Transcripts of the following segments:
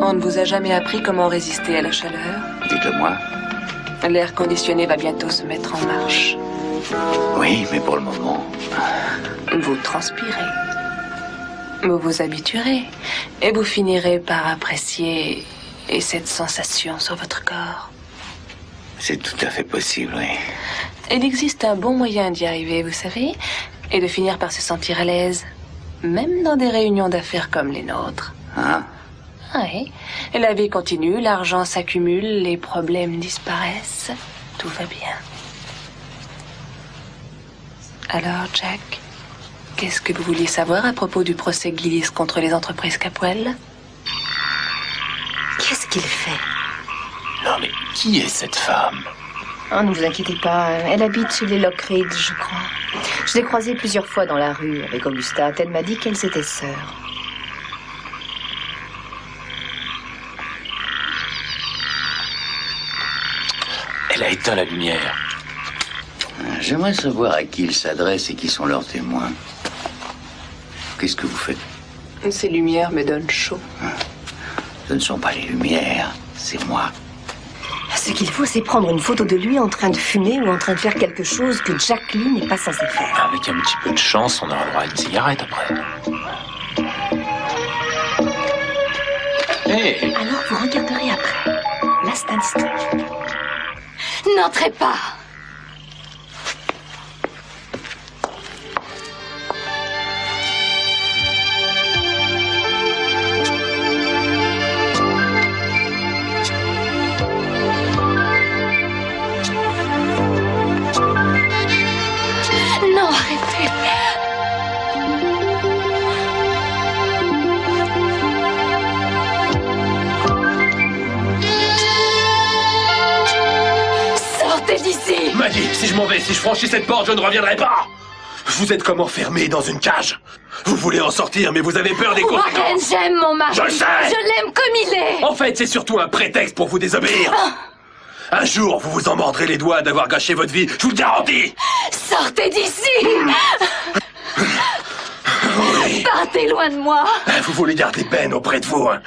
On ne vous a jamais appris comment résister à la chaleur? Dites-le-moi. L'air conditionné va bientôt se mettre en marche. Oui, mais pour le moment... Vous transpirez. Vous vous habituerez. Et vous finirez par apprécier cette sensation sur votre corps. C'est tout à fait possible, oui. Il existe un bon moyen d'y arriver, vous savez, et de finir par se sentir à l'aise. Même dans des réunions d'affaires comme les nôtres. Hein? Oui. La vie continue, l'argent s'accumule, les problèmes disparaissent. Tout va bien. Alors, Jack, qu'est-ce que vous vouliez savoir à propos du procès Gillis contre les entreprises Capwell? Qu'est-ce qu'il fait? Non, mais qui est cette femme? Oh, ne vous inquiétez pas, elle habite chez les Lockridge, je crois. Je l'ai croisée plusieurs fois dans la rue avec Augusta. Elle m'a dit qu'elles étaient sœurs. Elle a éteint la lumière. J'aimerais savoir à qui il s'adresse et qui sont leurs témoins. Qu'est-ce que vous faites? Ces lumières me donnent chaud. Ce ne sont pas les lumières, c'est moi. Ce qu'il faut, c'est prendre une photo de lui en train de fumer ou en train de faire quelque chose que Jack Lee n'est pas censé faire. Avec un petit peu de chance, on aura droit à une cigarette après. Hé! Alors vous regarderez après. Là, c'est un instant. N'entrez pas! Non, arrêtez! Sortez d'ici! Maggie, si je m'en vais, si je franchis cette porte, je ne reviendrai pas! Vous êtes comme enfermé dans une cage. Vous voulez en sortir, mais vous avez peur des Warren, conséquences. j'aime mon mari! Je le sais! Je l'aime comme il est! En fait, c'est surtout un prétexte pour vous désobéir. Un jour, vous vous en mordrez les doigts d'avoir gâché votre vie, je vous le garantis! Sortez d'ici! Oui. Partez loin de moi! Vous voulez garder Ben auprès de vous, hein?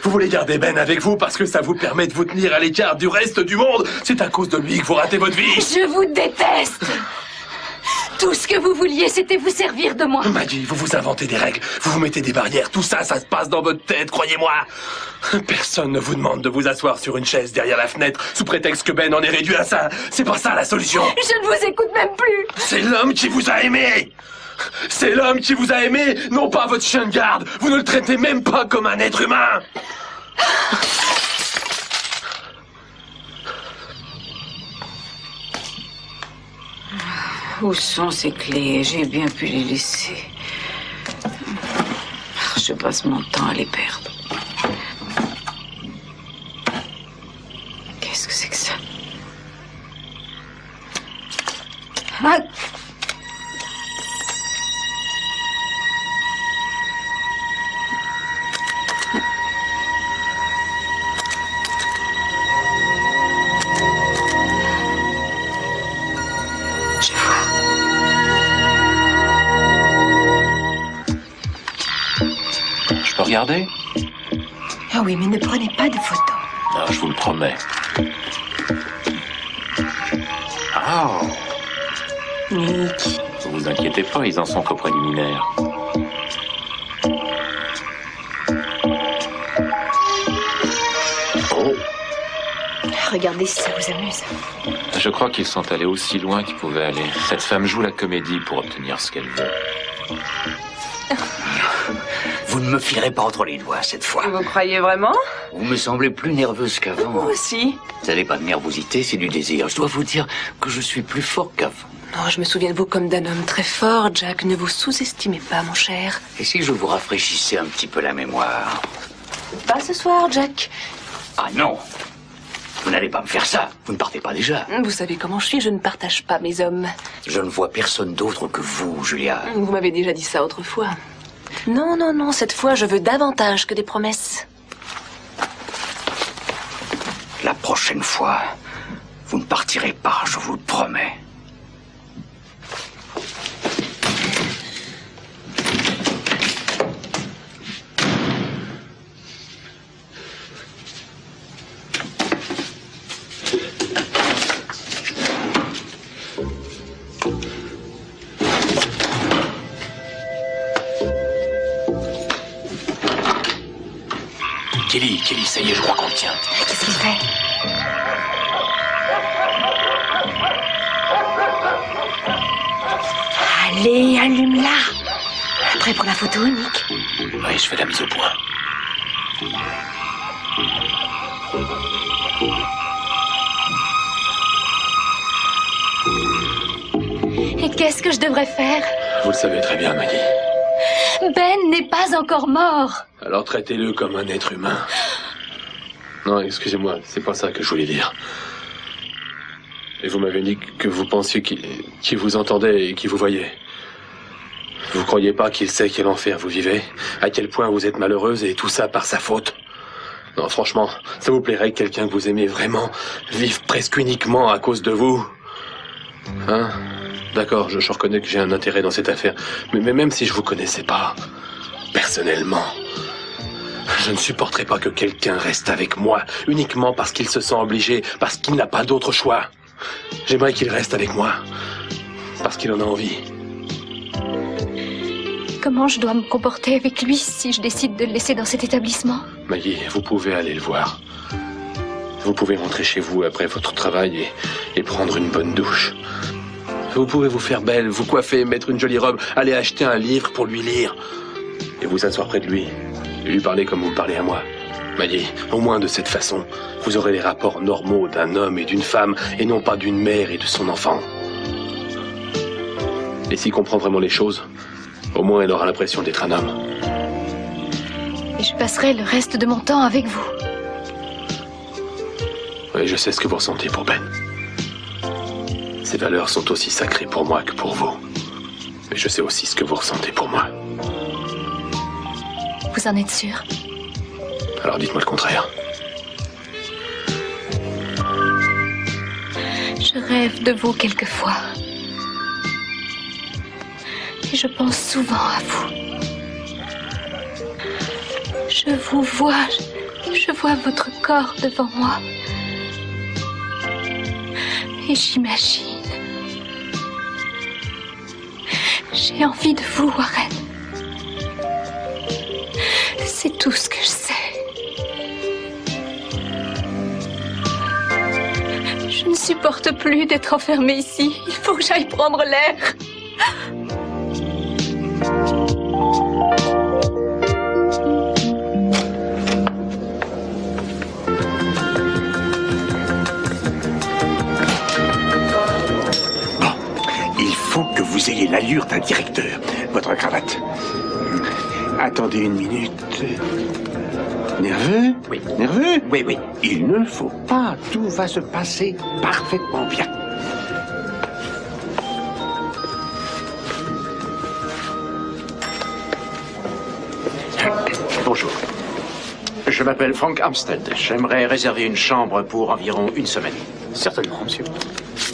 Vous voulez garder Ben avec vous parce que ça vous permet de vous tenir à l'écart du reste du monde. C'est à cause de lui que vous ratez votre vie. Je vous déteste! Tout ce que vous vouliez, c'était vous servir de moi. Maggie, vous vous inventez des règles, vous vous mettez des barrières, tout ça, ça se passe dans votre tête, croyez-moi. Personne ne vous demande de vous asseoir sur une chaise derrière la fenêtre sous prétexte que Ben en est réduit à ça. C'est pas ça la solution. Je ne vous écoute même plus. C'est l'homme qui vous a aimé. C'est l'homme qui vous a aimé, non pas votre chien de garde. Vous ne le traitez même pas comme un être humain. Où sont ces clés? J'ai bien pu les laisser. Je passe mon temps à les perdre. Qu'est-ce que c'est que ça? Ah! Je peux regarder? Ah oui, mais ne prenez pas de photos. Non, je vous le promets. Oh, Nick. vous vous inquiétez pas, ils en sont qu'au préliminaire. Oh, Regardez si ça vous amuse. je crois qu'ils sont allés aussi loin qu'ils pouvaient aller. Cette femme joue la comédie pour obtenir ce qu'elle veut. Vous ne me filerez pas entre les doigts cette fois. Vous croyez vraiment? Vous me semblez plus nerveuse qu'avant. Moi aussi. Ça n'est pas de nervosité, c'est du désir. Je dois vous dire que je suis plus fort qu'avant. Non, je me souviens de vous comme d'un homme très fort, Jack. Ne vous sous-estimez pas, mon cher. Et si je vous rafraîchissais un petit peu la mémoire? Pas ce soir, Jack. Ah non! Vous n'allez pas me faire ça. Vous ne partez pas déjà. Vous savez comment je suis, je ne partage pas mes hommes. Je ne vois personne d'autre que vous, Julia. Vous m'avez déjà dit ça autrefois. Non, non, non, cette fois, je veux davantage que des promesses. La prochaine fois, vous ne partirez pas, je vous le promets. Kelly, ça y est, je crois qu'on le tient. Qu'est-ce qu'il fait? Allez, allume-la. Prêt pour la photo unique? Oui, je fais la mise au point. Et qu'est-ce que je devrais faire? Vous le savez très bien, Maggie. Ben n'est pas encore mort. Alors traitez-le comme un être humain. Non, excusez-moi, c'est pas ça que je voulais dire. Et vous m'avez dit que vous pensiez qu'il vous entendait et qu'il vous voyait. Vous croyez pas qu'il sait quel enfer vous vivez? À quel point vous êtes malheureuse et tout ça par sa faute? Non, franchement, ça vous plairait que quelqu'un que vous aimez vraiment vive presque uniquement à cause de vous? Hein? D'accord, je reconnais que j'ai un intérêt dans cette affaire. Mais même si je vous connaissais pas, personnellement, je ne supporterais pas que quelqu'un reste avec moi uniquement parce qu'il se sent obligé, parce qu'il n'a pas d'autre choix. J'aimerais qu'il reste avec moi, parce qu'il en a envie. Comment je dois me comporter avec lui si je décide de le laisser dans cet établissement? Maggie, vous pouvez aller le voir. Vous pouvez rentrer chez vous après votre travail et prendre une bonne douche. Vous pouvez vous faire belle, vous coiffer, mettre une jolie robe, aller acheter un livre pour lui lire. Et vous asseoir près de lui. Et lui parler comme vous me parlez à moi. Maggie, au moins de cette façon, vous aurez les rapports normaux d'un homme et d'une femme, et non pas d'une mère et de son enfant. Et s'il comprend vraiment les choses, au moins elle aura l'impression d'être un homme. Et je passerai le reste de mon temps avec vous. Oui, je sais ce que vous ressentez pour Ben. Ces valeurs sont aussi sacrées pour moi que pour vous. Mais je sais aussi ce que vous ressentez pour moi. Vous en êtes sûr? Alors dites-moi le contraire. Je rêve de vous quelquefois. Et je pense souvent à vous. Je vous vois, je vois votre corps devant moi. Et j'imagine. J'ai envie de vous, Warren. C'est tout ce que je sais. Je ne supporte plus d'être enfermée ici. Il faut que j'aille prendre l'air. Il faut que vous ayez l'allure d'un directeur. Votre cravate. Attendez une minute. Nerveux? Oui. Nerveux? Oui, oui. Il ne faut pas. Tout va se passer parfaitement bien. Bonjour. Je m'appelle Frank Armstead. J'aimerais réserver une chambre pour environ une semaine. Certainement, monsieur.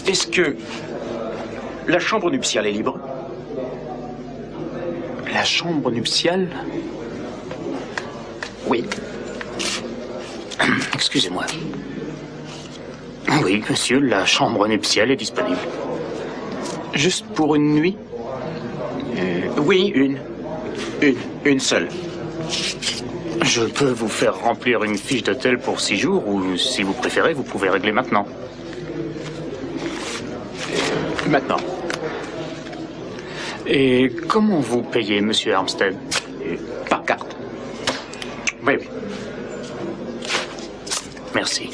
Est-ce que la chambre nuptiale est libre? La chambre nuptiale? Oui. Excusez-moi. Oui, monsieur, la chambre nuptiale est disponible. Juste pour une nuit? Oui, une seule. Je peux vous faire remplir une fiche d'hôtel pour 6 jours, ou si vous préférez, vous pouvez régler maintenant. Maintenant. Et comment vous payez, monsieur Armstead? Par carte. Oui, oui. Merci.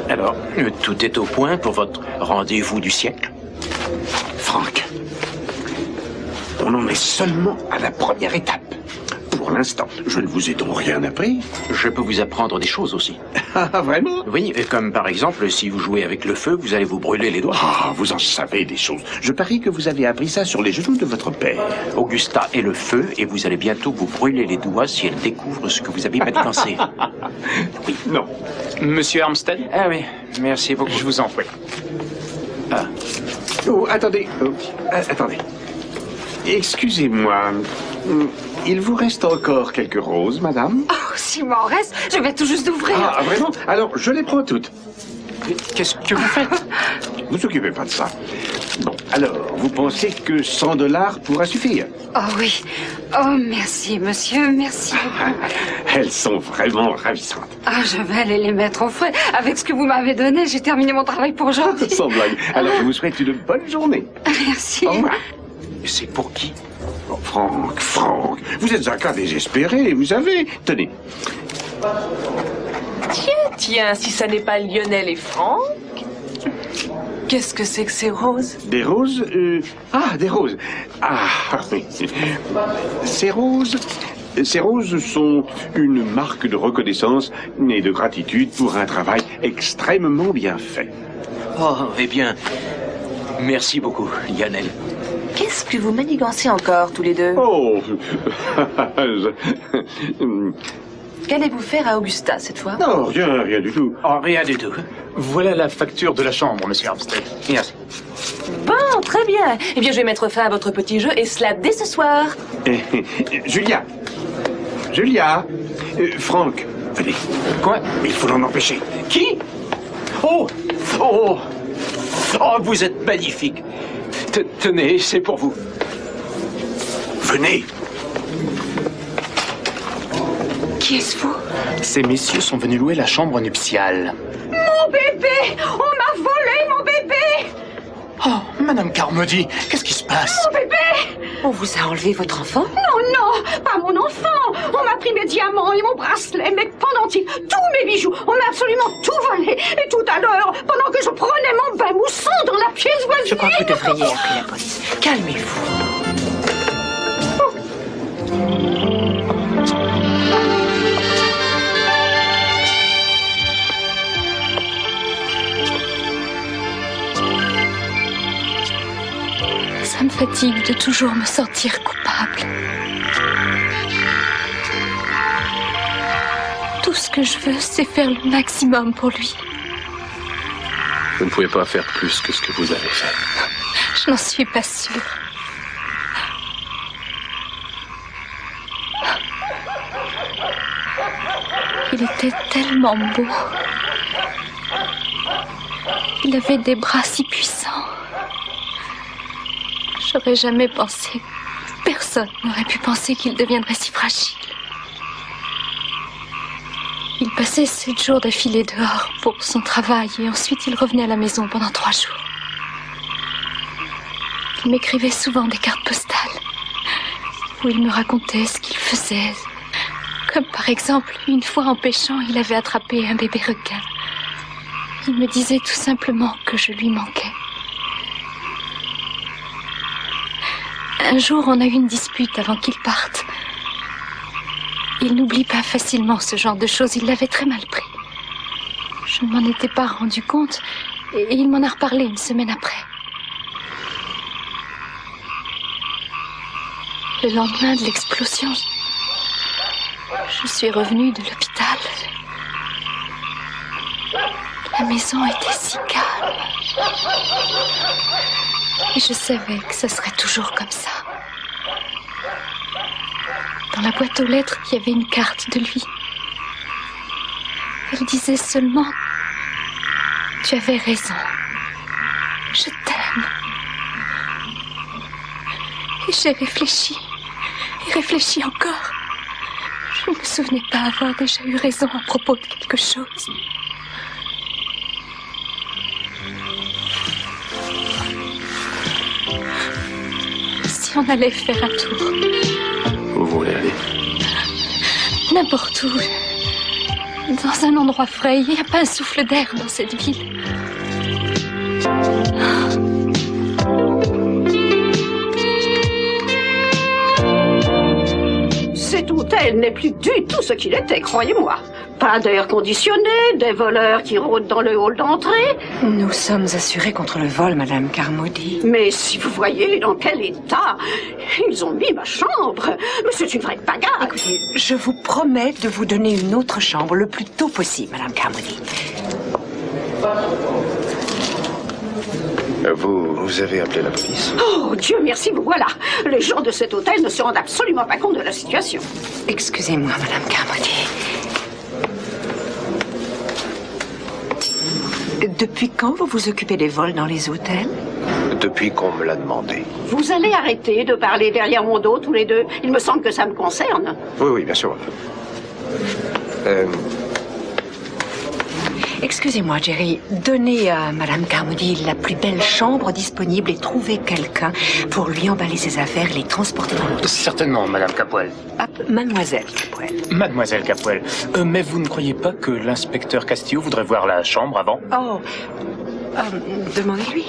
Alors, tout est au point pour votre rendez-vous du siècle? Franck, on en est seulement à la première étape. Pour l'instant, je ne vous ai donc rien appris. Je peux vous apprendre des choses aussi. Ah, vraiment? Oui, comme par exemple, si vous jouez avec le feu, vous allez vous brûler les doigts. Ah, vous en savez des choses. Je parie que vous avez appris ça sur les genoux de votre père. Augusta est le feu et vous allez bientôt vous brûler les doigts si elle découvre ce que vous avez manigancé. Oui, non. Monsieur Armstead? Ah oui, merci beaucoup. Je vous en prie. Ah. Oh, attendez. Attendez. Excusez-moi. Il vous reste encore quelques roses, madame? Oh, s'il m'en reste, je vais tout juste ouvrir. Ah, vraiment? Alors, je les prends toutes. Qu'est-ce que vous faites? Vous occupez pas de ça. Bon, alors, vous pensez que 100 $ pourra suffire? Oh oui. Oh, merci, monsieur, merci. Elles sont vraiment ravissantes. Ah, je vais aller les mettre au frais. Avec ce que vous m'avez donné, j'ai terminé mon travail pour aujourd'hui. Sans blague. Alors, je vous souhaite une bonne journée. Merci. Au revoir. C'est pour qui? Oh, Franck, vous êtes un cas désespéré, vous savez. Tenez. Tiens, si ça n'est pas Lionel et Franck. Qu'est-ce que c'est que ces roses? Des roses Ah, des roses. Ah, oui. Ces roses sont une marque de reconnaissance et de gratitude pour un travail extrêmement bien fait. Oh, eh bien, merci beaucoup, Lionel. Qu'est-ce que vous manigancez encore, tous les deux? Oh Qu'allez-vous faire à Augusta, cette fois? Non, rien du tout. Oh, rien du tout. Voilà la facture de la chambre, monsieur Armstead. Merci. Bon, très bien. Eh bien, je vais mettre fin à votre petit jeu, et cela dès ce soir. Julia, Franck, venez. Quoi? Il faut l'en empêcher. Qui? Oh, vous êtes magnifique. Tenez, c'est pour vous. Venez. Qui est-ce-vous? Ces messieurs sont venus louer la chambre nuptiale. Mon bébé! On m'a volé mon bébé! Oh, Madame Carmody, qu'est-ce qui se passe? Mon bébé! On vous a enlevé votre enfant? Non, pas mon enfant! On m'a pris mes diamants et mon bracelet, mes pendentifs, tous mes bijoux. On m'a absolument tout volé. Et tout à l'heure, pendant que je prenais mon bain moussant dans la pièce voisine... Je crois que vous devriez appeler la police. Calmez-vous. Ça me fatigue de toujours me sentir coupable. Tout ce que je veux, c'est faire le maximum pour lui. Vous ne pouvez pas faire plus que ce que vous avez fait. Je n'en suis pas sûre. Il était tellement beau. Il avait des bras si puissants. J'aurais jamais pensé. Personne n'aurait pu penser qu'il deviendrait si fragile. Il passait 7 jours d'affilée dehors pour son travail et ensuite il revenait à la maison pendant 3 jours. Il m'écrivait souvent des cartes postales où il me racontait ce qu'il faisait. Comme par exemple, une fois en pêchant, il avait attrapé un bébé requin. Il me disait tout simplement que je lui manquais. Un jour, on a eu une dispute avant qu'il parte. Il n'oublie pas facilement ce genre de choses. Il l'avait très mal pris. Je ne m'en étais pas rendu compte et il m'en a reparlé une semaine après. Le lendemain de l'explosion, je suis revenue de l'hôpital. La maison était si calme. Et je savais que ça serait toujours comme ça. Dans la boîte aux lettres, il y avait une carte de lui. Elle disait seulement « Tu avais raison. Je t'aime. » Et j'ai réfléchi. Et réfléchi encore. Je ne me souvenais pas avoir déjà eu raison à propos de quelque chose. Si on allait faire un tour. Où vous voulez aller? N'importe où. Dans un endroit frais. Il n'y a pas un souffle d'air dans cette ville. Cet hôtel n'est plus du tout ce qu'il était, croyez-moi. Pas d'air conditionné, des voleurs qui rôdent dans le hall d'entrée. Nous sommes assurés contre le vol, Madame Carmody. Mais si vous voyez dans quel état ils ont mis ma chambre, mais c'est une vraie bagarre. Écoutez, je vous promets de vous donner une autre chambre le plus tôt possible, Madame Carmody. Vous avez appelé la police? Oh, Dieu merci, vous voilà. Les gens de cet hôtel ne se rendent absolument pas compte de la situation. Excusez-moi, Madame Carmody. Depuis quand vous vous occupez des vols dans les hôtels? Depuis qu'on me l'a demandé. Vous allez arrêter de parler derrière mon dos tous les deux. Il me semble que ça me concerne. Oui, oui, bien sûr. Excusez-moi, Jerry. Donnez à Madame Carmody la plus belle chambre disponible et trouvez quelqu'un pour lui emballer ses affaires et les transporter dans l'autre. Certainement, Madame Capoel. Mademoiselle Capoel. Mademoiselle Capoel. Mais vous ne croyez pas que l'inspecteur Castillo voudrait voir la chambre avant? Oh, demandez-lui.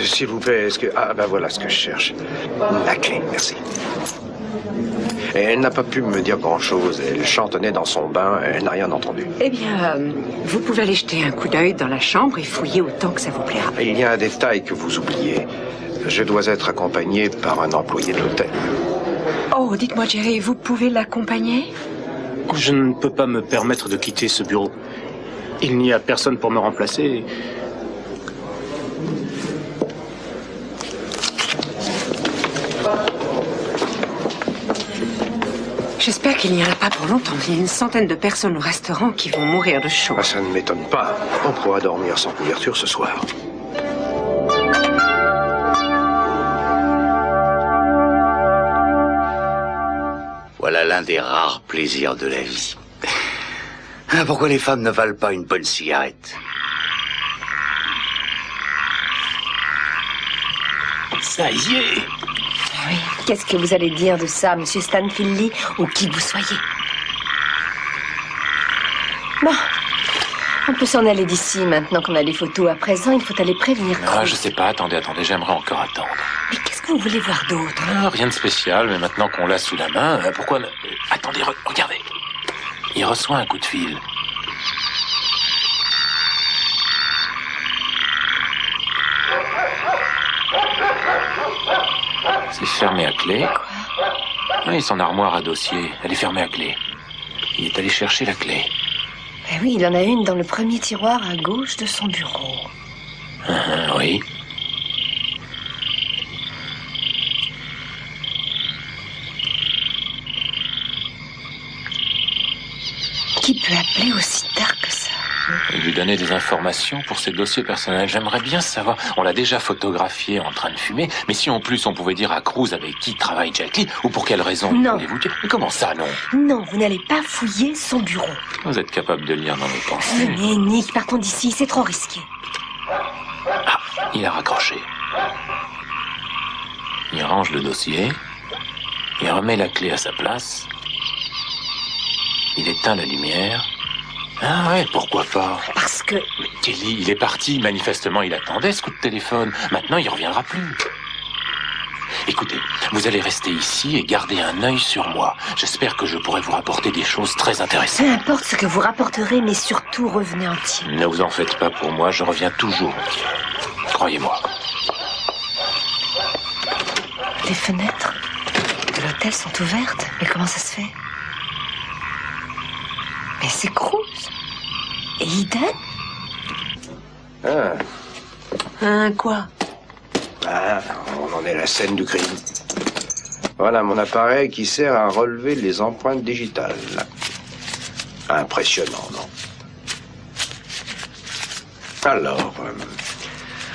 S'il vous plaît, est-ce que... Ah, ben voilà ce que je cherche. La clé, merci. Et elle n'a pas pu me dire grand-chose. Elle chantonnait dans son bain, elle n'a rien entendu. Eh bien, vous pouvez aller jeter un coup d'œil dans la chambre et fouiller autant que ça vous plaira. Il y a un détail que vous oubliez. Je dois être accompagné par un employé de l'hôtel. Oh, dites-moi, Jerry, vous pouvez l'accompagner? Je ne peux pas me permettre de quitter ce bureau. Il n'y a personne pour me remplacer. J'espère qu'il n'y en a pas pour longtemps. Il y a une centaine de personnes au restaurant qui vont mourir de chaud. Ah, ça ne m'étonne pas. On pourra dormir sans couverture ce soir. Voilà l'un des rares plaisirs de la vie. Ah, pourquoi les femmes ne valent pas une bonne cigarette? Ça y est. Oui. Qu'est-ce que vous allez dire de ça, Monsieur Stanfield Lee, ou qui que vous soyez? Bon, on peut s'en aller d'ici maintenant qu'on a les photos. À présent, il faut aller prévenir. Ah, je sais pas, attendez, j'aimerais encore attendre. Mais qu'est-ce que vous voulez voir d'autre? Ah, rien de spécial, mais maintenant qu'on l'a sous la main, pourquoi... Attendez, regardez. Il reçoit un coup de fil. C'est fermé à clé. Quoi? Oui, son armoire à dossier. Elle est fermée à clé. Il est allé chercher la clé. Ben oui, il en a une dans le premier tiroir à gauche de son bureau. Oui. Qui peut appeler aussi tard que ça? Lui donner des informations pour ses dossiers personnels. J'aimerais bien savoir. On l'a déjà photographié en train de fumer, mais si en plus on pouvait dire à Cruz avec qui travaille Jack Lee, ou pour quelle raison Non. voulez-vous dire. Mais comment ça, non? Non, vous n'allez pas fouiller son bureau. Vous êtes capable de lire dans mes pensées. Mais Nick, partons d'ici, c'est trop risqué. Ah, il a raccroché. Il range le dossier. Il remet la clé à sa place. Il éteint la lumière. Ah ouais, pourquoi pas? Parce que... Kelly, il est parti. Manifestement, il attendait ce coup de téléphone. Maintenant, il reviendra plus. Écoutez, vous allez rester ici et garder un œil sur moi. J'espère que je pourrai vous rapporter des choses très intéressantes. Peu importe ce que vous rapporterez, mais surtout revenez entier. Ne vous en faites pas pour moi, je reviens toujours entier. Croyez-moi. Les fenêtres de l'hôtel sont ouvertes. Mais comment ça se fait? Mais c'est Cruz. Et Eden? Quoi? Ah, on en est à la scène du crime. Voilà mon appareil qui sert à relever les empreintes digitales. Impressionnant, non? Alors,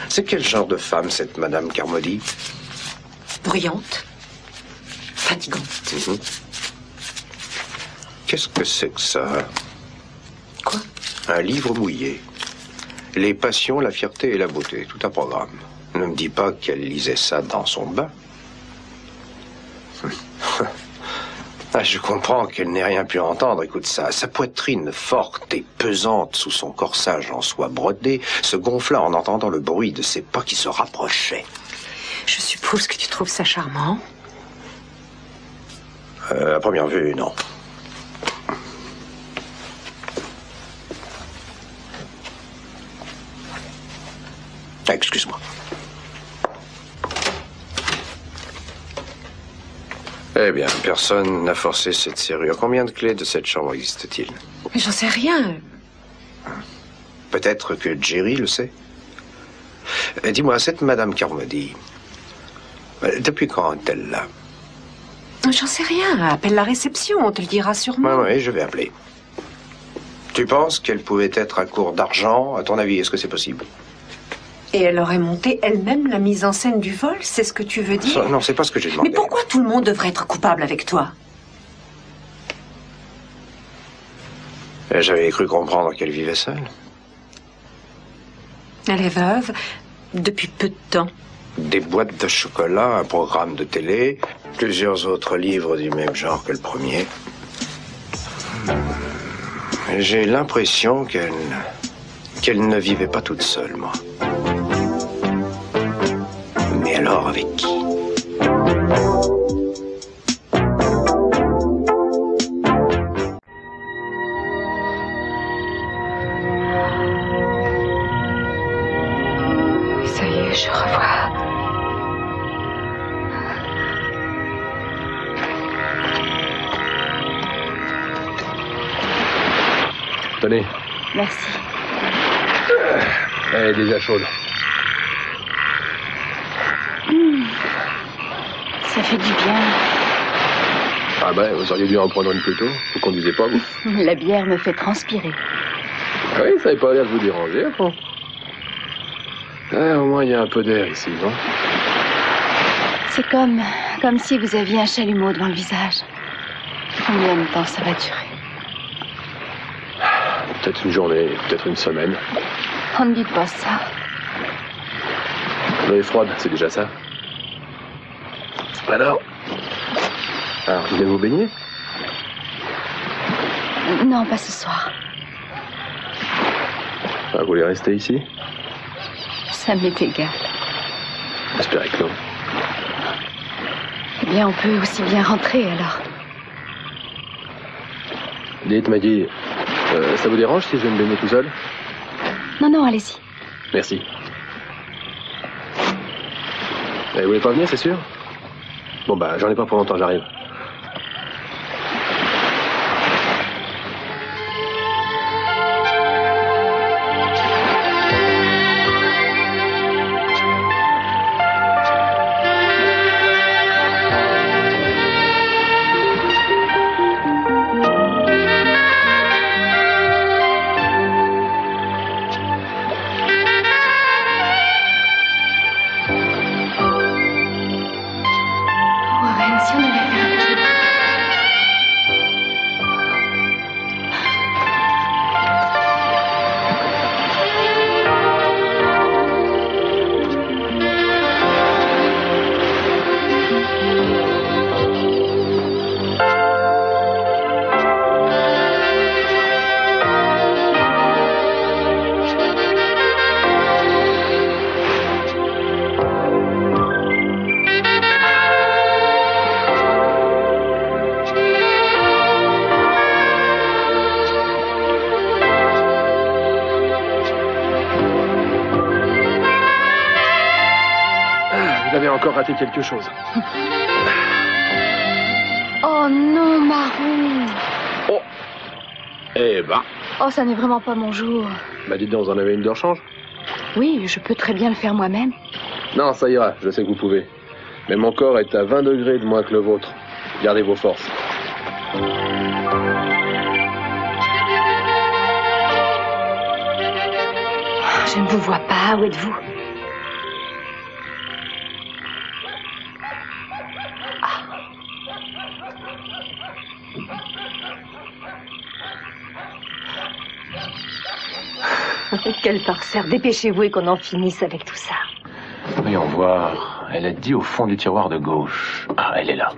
c'est quel genre de femme, cette Madame Carmody? Bruyante. Fatigante. Qu'est-ce que c'est que ça? Quoi? Un livre mouillé. Les passions, la fierté et la beauté. Tout un programme. Ne me dis pas qu'elle lisait ça dans son bain. Ah, je comprends qu'elle n'ait rien pu entendre. Écoute ça. Sa poitrine forte et pesante sous son corsage en soie brodée se gonfla en entendant le bruit de ses pas qui se rapprochaient. Je suppose que tu trouves ça charmant. À première vue, non. Excuse-moi. Eh bien, personne n'a forcé cette serrure. Combien de clés de cette chambre existe-t-il? Mais j'en sais rien. Peut-être que Jerry le sait. Dis-moi, cette Madame Carmody, depuis quand est-elle là? J'en sais rien. Appelle la réception, on te le dira sûrement. Oui, je vais appeler. Tu penses qu'elle pouvait être à court d'argent? À ton avis, est-ce que c'est possible? Et elle aurait monté elle-même la mise en scène du vol, c'est ce que tu veux dire? Non, c'est pas ce que j'ai demandé. Mais pourquoi tout le monde devrait être coupable avec toi? J'avais cru comprendre qu'elle vivait seule. Elle est veuve depuis peu de temps. Des boîtes de chocolat, un programme de télé, plusieurs autres livres du même genre que le premier. J'ai l'impression qu'elle ne vivait pas toute seule, moi. Mais alors, avec qui? Ça y est, je revois. Tenez. Merci. Elle est déjà chaude. Ça fait du bien. Ah ben, vous auriez dû en prendre une plus tôt. Vous conduisez pas, vous? La bière me fait transpirer. Ah oui, ça n'avait pas l'air de vous déranger, après. Ah, au moins, il y a un peu d'air ici, non? C'est comme si vous aviez un chalumeau devant le visage. Combien de temps ça va durer? Peut-être une journée, peut-être une semaine. On ne dit pas ça. L'eau est froide, c'est déjà ça. Alors, vous allez vous baigner? Non, pas ce soir. Vous voulez rester ici? Ça m'est égal. J'espérais que non. Eh bien, on peut aussi bien rentrer, alors. Dites, Maggie, ça vous dérange si je vais me baigner tout seul? Non, non, allez-y. Merci. Vous voulez pas venir, c'est sûr? Bon, bah, j'en ai pas pour longtemps, j'arrive. Vous avez encore raté quelque chose. Oh non, Marron. Oh. Eh ben. Oh, ça n'est vraiment pas mon jour. Bah dites donc, vous en avez une de rechange? Oui, je peux très bien le faire moi-même. Non, ça ira, je sais que vous pouvez. Mais mon corps est à 20 degrés de moins que le vôtre. Gardez vos forces. Je ne vous vois pas, où êtes-vous? Quel farceur, dépêchez-vous et qu'on en finisse avec tout ça. Voyons voir. Elle a dit au fond du tiroir de gauche. Ah, elle est là.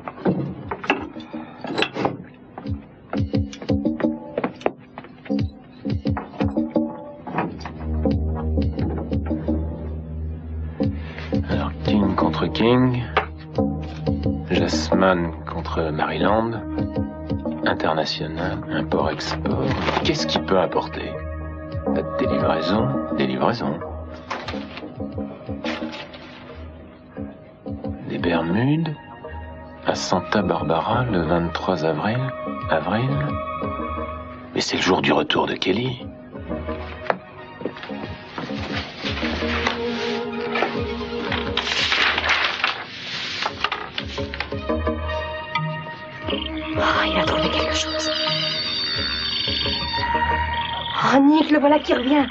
Alors, King contre King. Jasmine contre Maryland. International, import-export. Qu'est-ce qui peut importer? Date des livraisons. Des Bermudes à Santa Barbara le 23 avril. Mais c'est le jour du retour de Kelly. Oh, il a trouvé quelque chose. Oh, Nick, le voilà qui revient.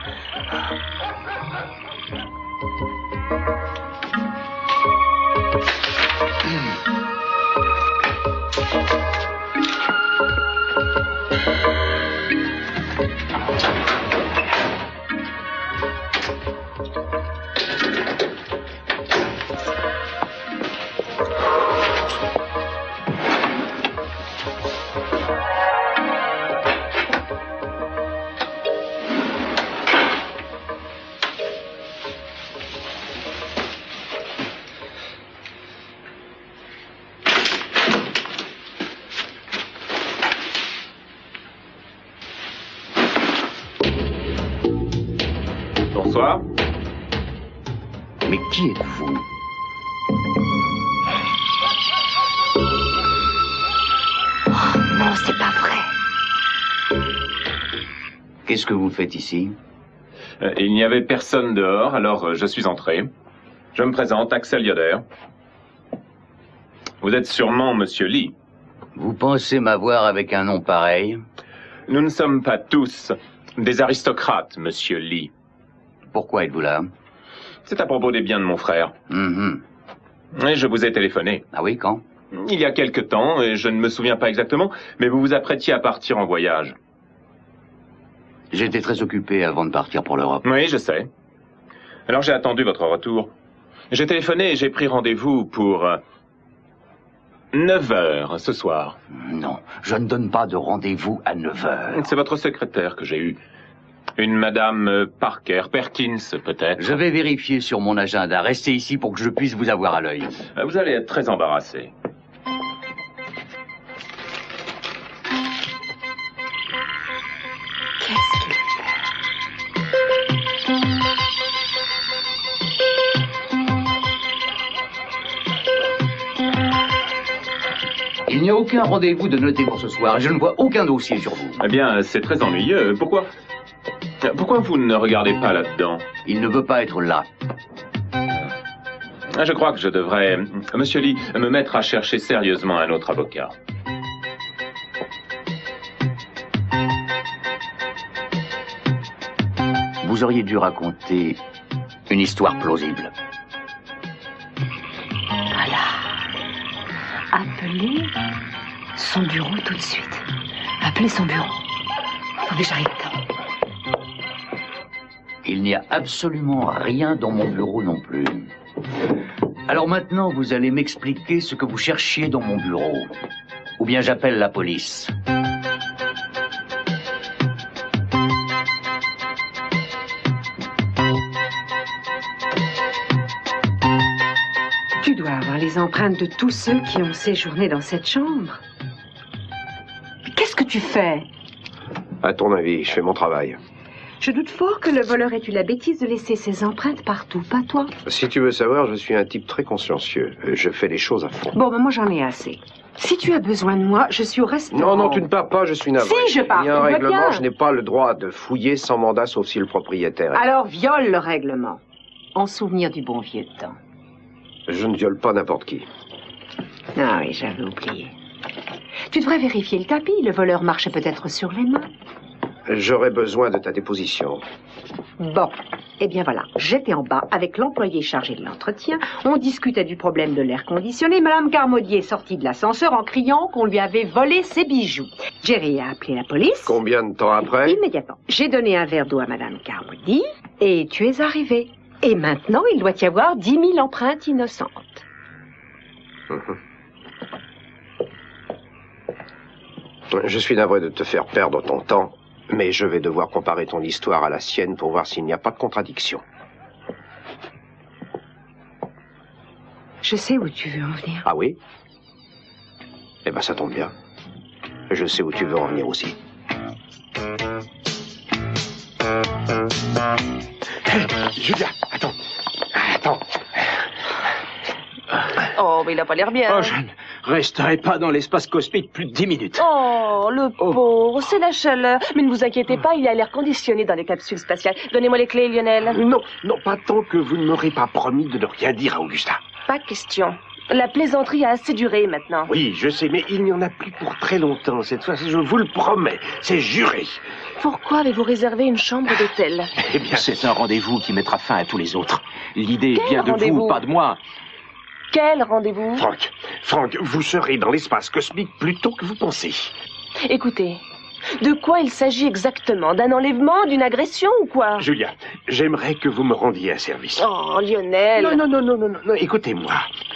Bonsoir. Mais qui êtes-vous? Oh non, c'est pas vrai. Qu'est-ce que vous faites ici? Il n'y avait personne dehors, alors je suis entré. Je me présente, Axel Yoder. Vous êtes sûrement Monsieur Lee. Vous pensez m'avoir avec un nom pareil? Nous ne sommes pas tous des aristocrates, Monsieur Lee. Pourquoi êtes-vous là? C'est à propos des biens de mon frère. Et je vous ai téléphoné. Ah oui, quand? Il y a quelque temps, et je ne me souviens pas exactement, mais vous vous apprêtiez à partir en voyage. J'étais très occupé avant de partir pour l'Europe. Oui, je sais. Alors j'ai attendu votre retour. J'ai téléphoné et j'ai pris rendez-vous pour 9 heures ce soir. Non, je ne donne pas de rendez-vous à 9 heures. C'est votre secrétaire que j'ai eu. Une madame Perkins, peut-être. Je vais vérifier sur mon agenda. Restez ici pour que je puisse vous avoir à l'œil. Vous allez être très embarrassé. Qu'est-ce qu'il fait? Il n'y a aucun rendez-vous de noté pour ce soir. Je ne vois aucun dossier sur vous. Eh bien, c'est très ennuyeux. Pourquoi vous ne regardez pas là-dedans? Il ne veut pas être là. Je crois que je devrais, Monsieur Lee, me mettre à chercher sérieusement un autre avocat. Vous auriez dû raconter une histoire plausible. Voilà. Appelez son bureau tout de suite. Appelez son bureau. Attendez, j'arrive. Il n'y a absolument rien dans mon bureau non plus. Alors maintenant, vous allez m'expliquer ce que vous cherchiez dans mon bureau. Ou bien j'appelle la police. Tu dois avoir les empreintes de tous ceux qui ont séjourné dans cette chambre. Qu'est-ce que tu fais? À ton avis, je fais mon travail. Je doute fort que le voleur ait eu la bêtise de laisser ses empreintes partout, pas toi. Si tu veux savoir, je suis un type très consciencieux. Je fais les choses à fond. Bon, ben moi j'en ai assez. Si tu as besoin de moi, je suis au restaurant. Non, tu ne pars pas, je suis navré. Si, je pars, Il y a un tout va règlement, bien. je n'ai pas le droit de fouiller sans mandat, sauf si le propriétaire est... Alors viole le règlement. En souvenir du bon vieux temps. Je ne viole pas n'importe qui. Ah oui, j'avais oublié. Tu devrais vérifier le tapis. Le voleur marche peut-être sur les mains. J'aurais besoin de ta déposition. Bon, eh bien voilà, j'étais en bas avec l'employé chargé de l'entretien. On discutait du problème de l'air conditionné. Madame Carmaudier est sortie de l'ascenseur en criant qu'on lui avait volé ses bijoux. Jerry a appelé la police. Combien de temps après? Immédiatement. J'ai donné un verre d'eau à Madame Carmaudier et tu es arrivé. Et maintenant, il doit y avoir 10 000 empreintes innocentes. Je suis navré de te faire perdre ton temps, mais je vais devoir comparer ton histoire à la sienne pour voir s'il n'y a pas de contradiction. Je sais où tu veux en venir. Ah oui? Eh ben, ça tombe bien. Je sais où tu veux en venir aussi. Julia, attends. Oh, mais il a pas l'air bien. Oh, je ne resterai pas dans l'espace cosmique plus de 10 minutes. Oh, le pauvre, c'est la chaleur. Mais ne vous inquiétez pas, il y a l'air conditionné dans les capsules spatiales. Donnez-moi les clés, Lionel. Non, pas tant que vous ne m'aurez pas promis de ne rien dire à Augusta. Pas question. La plaisanterie a assez duré maintenant. Oui, je sais, mais il n'y en a plus pour très longtemps. Cette fois, je vous le promets. C'est juré. Pourquoi avez-vous réservé une chambre d'hôtel? Eh bien, c'est un rendez-vous qui mettra fin à tous les autres. L'idée Quel vient de vous, rendez-vous? pas de moi. Quel rendez-vous? Franck, vous serez dans l'espace cosmique plus tôt que vous pensez. Écoutez, de quoi il s'agit exactement? D'un enlèvement, d'une agression ou quoi? Julia, j'aimerais que vous me rendiez un service. Oh, Lionel. Non, écoutez-moi.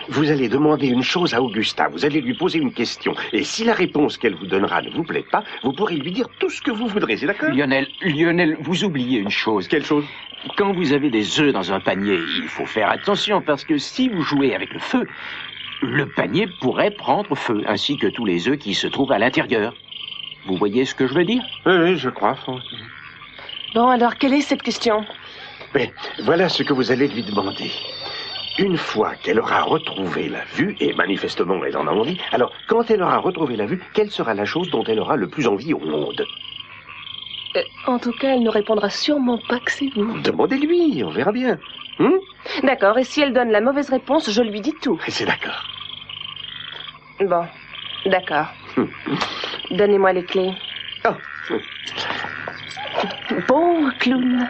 Vous allez demander une chose à Augusta. Vous allez lui poser une question. Et si la réponse qu'elle vous donnera ne vous plaît pas, vous pourrez lui dire tout ce que vous voudrez. C'est d'accord? Lionel, vous oubliez une chose. Quelle chose? Quand vous avez des œufs dans un panier, il faut faire attention parce que si vous jouez avec le feu, le panier pourrait prendre feu, ainsi que tous les œufs qui se trouvent à l'intérieur. Vous voyez ce que je veux dire? Oui, je crois, Franck. Bon, alors, quelle est cette question? Mais voilà ce que vous allez lui demander. Une fois qu'elle aura retrouvé la vue, et manifestement elle en a envie, alors quand elle aura retrouvé la vue, quelle sera la chose dont elle aura le plus envie au monde? En tout cas, elle ne répondra sûrement pas que c'est vous. Demandez-lui, on verra bien. D'accord, et si elle donne la mauvaise réponse, je lui dis tout. C'est d'accord. Bon, d'accord. Donnez-moi les clés. Oh. Bon clown.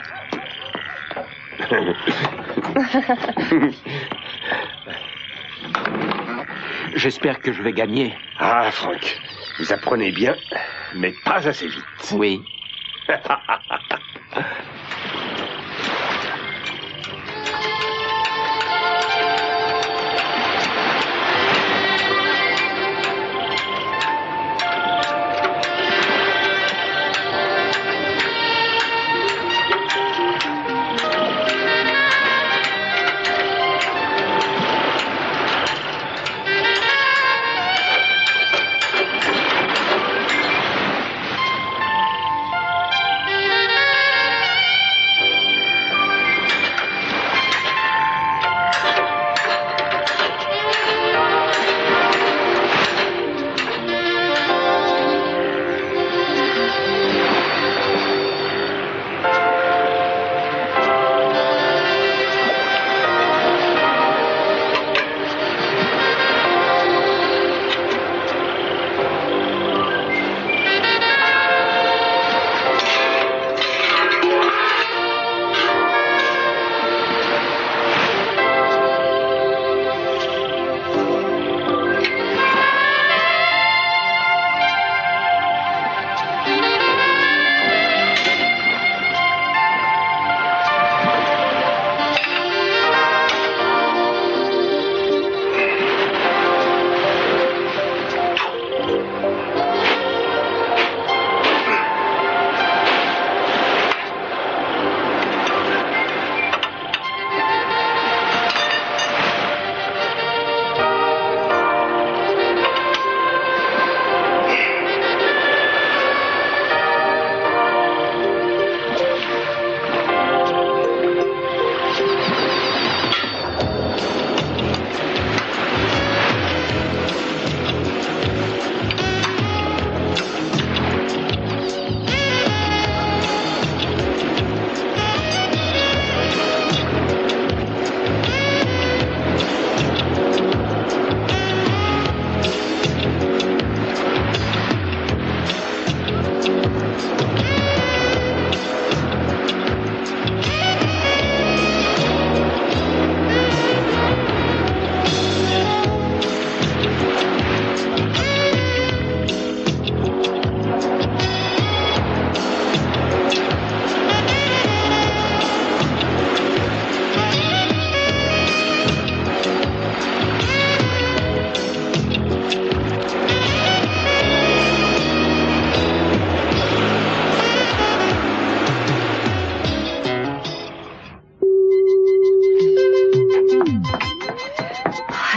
J'espère que je vais gagner. Ah, Franck, vous apprenez bien, mais pas assez vite. Oui.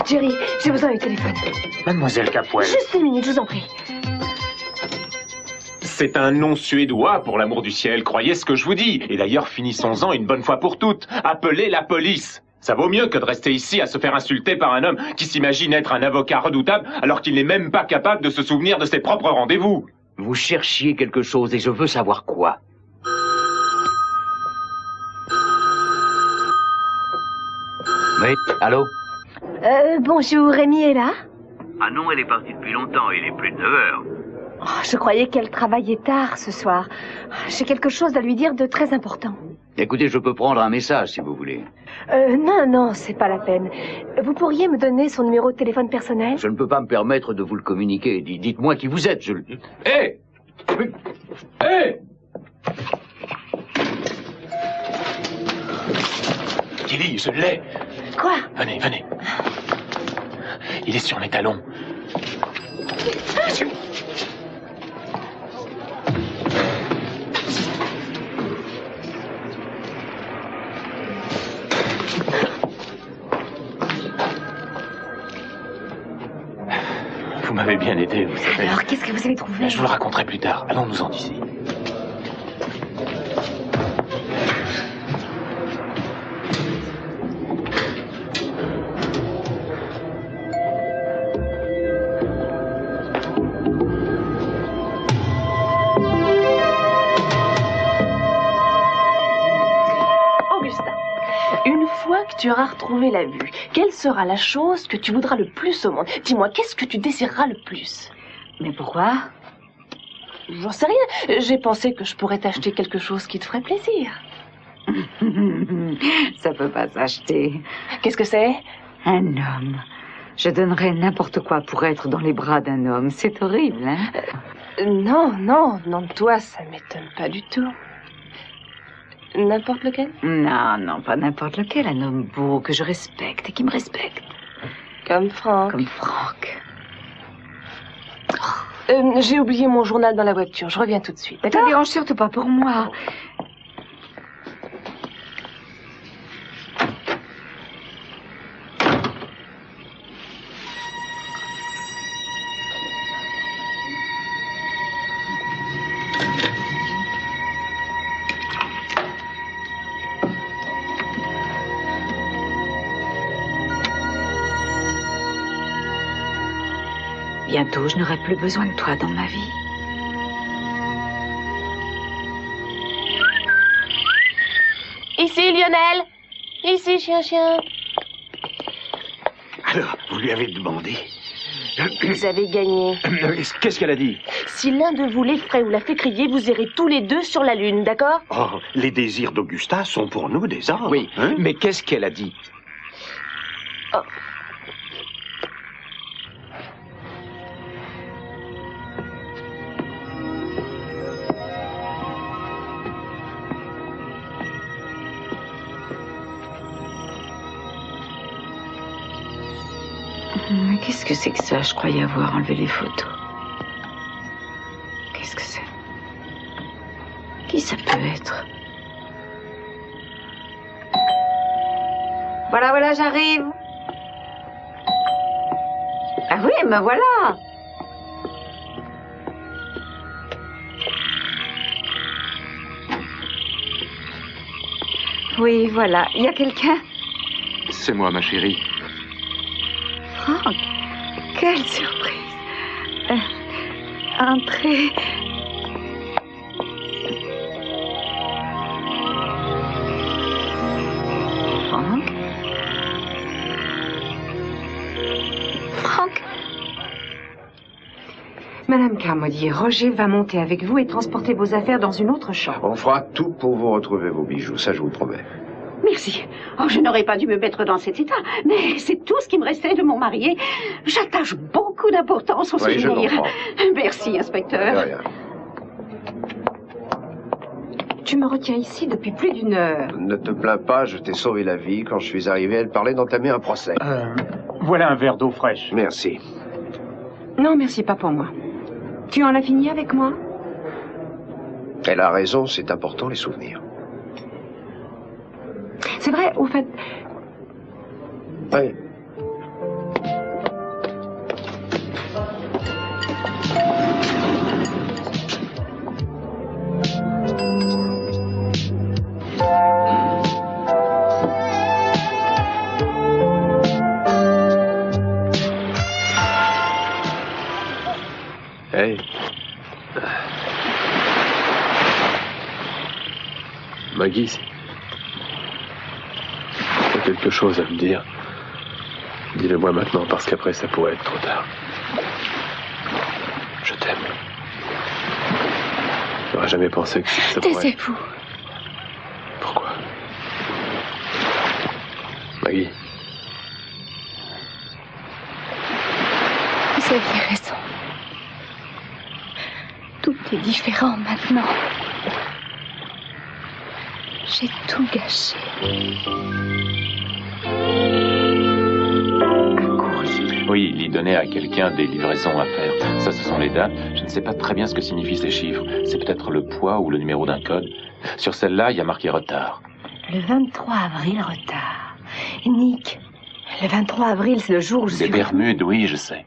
Jerry, j'ai besoin du téléphone. Mademoiselle Capwell. Juste une minute, je vous en prie. C'est un nom suédois, pour l'amour du ciel, croyez ce que je vous dis. Et d'ailleurs, finissons-en une bonne fois pour toutes. Appelez la police. Ça vaut mieux que de rester ici à se faire insulter par un homme qui s'imagine être un avocat redoutable alors qu'il n'est même pas capable de se souvenir de ses propres rendez-vous. Vous cherchiez quelque chose et je veux savoir quoi. Oui, allô? Bonjour, Rémi est là? Ah non, elle est partie depuis longtemps, il est plus de 9 heures. Oh, je croyais qu'elle travaillait tard ce soir. J'ai quelque chose à lui dire de très important. Écoutez, je peux prendre un message si vous voulez. Non, c'est pas la peine. Vous pourriez me donner son numéro de téléphone personnel? Je ne peux pas me permettre de vous le communiquer. Dites-moi qui vous êtes, je le... Hé! Hé! Tilly, je l'ai. Quoi? Venez, venez. Il est sur mes talons. Vous m'avez bien aidé, vous savez. Alors, qu'est-ce que vous avez trouvé? Je vous le raconterai plus tard. Allons-nous-en d'ici. Tu auras retrouvé la vue. Quelle sera la chose que tu voudras le plus au monde? Dis-moi, qu'est-ce que tu désireras le plus? Mais pourquoi? J'en sais rien. J'ai pensé que je pourrais t'acheter quelque chose qui te ferait plaisir. Ça peut pas s'acheter. Qu'est-ce que c'est? Un homme. Je donnerais n'importe quoi pour être dans les bras d'un homme. C'est horrible, hein? Non, toi, ça m'étonne pas du tout. N'importe lequel? Non, pas n'importe lequel. Un homme beau, que je respecte et qui me respecte. Comme Franck. Comme Franck. J'ai oublié mon journal dans la voiture. Je reviens tout de suite. Ne te dérange surtout pas pour moi. Bientôt, je n'aurai plus besoin de toi dans ma vie. Ici, Lionel. Ici, chien. Alors, vous lui avez demandé? Vous avez gagné. Qu'est-ce qu'elle a dit? Si l'un de vous l'effraie ou la fait crier, vous irez tous les deux sur la Lune, d'accord? Oh, les désirs d'Augusta sont pour nous des ordres. Oui, hein? Mais qu'est-ce qu'elle a dit? Oh. Mais qu'est-ce que c'est que ça? Je croyais avoir enlevé les photos. Qu'est-ce que c'est? Qui ça peut être? Voilà, j'arrive. Ah oui, me voilà. Oui, voilà. Il y a quelqu'un? C'est moi, ma chérie. Franck, quelle surprise. Entrez. Franck? Franck? Madame Carmody, Roger va monter avec vous et transporter vos affaires dans une autre chambre. On fera tout pour vous retrouver vos bijoux, ça je vous le promets. Merci. Oh, je n'aurais pas dû me mettre dans cet état, mais c'est tout ce qui me restait de mon marié. J'attache beaucoup d'importance au souvenir. Je comprends. Merci, inspecteur. De rien. Tu me retiens ici depuis plus d'1 heure. Ne te plains pas, je t'ai sauvé la vie. Quand je suis arrivé, elle parlait d'entamer un procès. Voilà un verre d'eau fraîche. Merci. Non, merci, pas pour moi. Tu en as fini avec moi? Elle a raison, c'est important les souvenirs. C'est vrai, au fait... Oui. Hey. Maggie, t'as quelque chose à me dire. Dis-le-moi maintenant, parce qu'après, ça pourrait être trop tard. Je t'aime. J'aurais jamais pensé que ça pourrait... Taisez-vous. Pourquoi? Maggie. Vous aviez raison. Tout est différent maintenant. J'ai tout gâché. Oui, il y donnait à quelqu'un des livraisons à faire. Ça, ce sont les dates. Je ne sais pas très bien ce que signifient ces chiffres. C'est peut-être le poids ou le numéro d'un code. Sur celle-là, il y a marqué retard. Le 23 avril, retard. Nick, le 23 avril, c'est le jour où je suis... Des Bermudes, oui, je sais.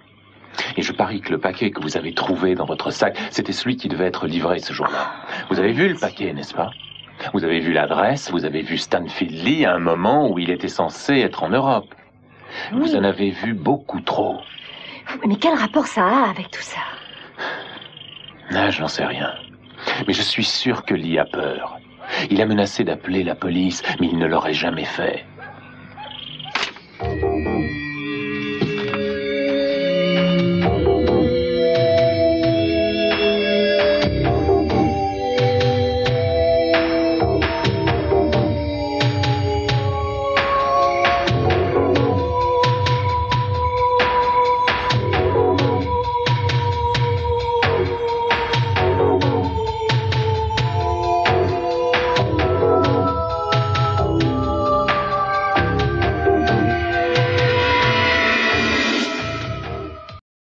Et je parie que le paquet que vous avez trouvé dans votre sac, c'était celui qui devait être livré ce jour-là. Vous avez vu le paquet, n'est-ce pas? Vous avez vu l'adresse, vous avez vu Stanfield Lee à un moment où il était censé être en Europe. Oui. Vous en avez vu beaucoup trop. Mais quel rapport ça a avec tout ça? Ah, je n'en sais rien. Mais je suis sûr que Lee a peur. Il a menacé d'appeler la police, mais il ne l'aurait jamais fait.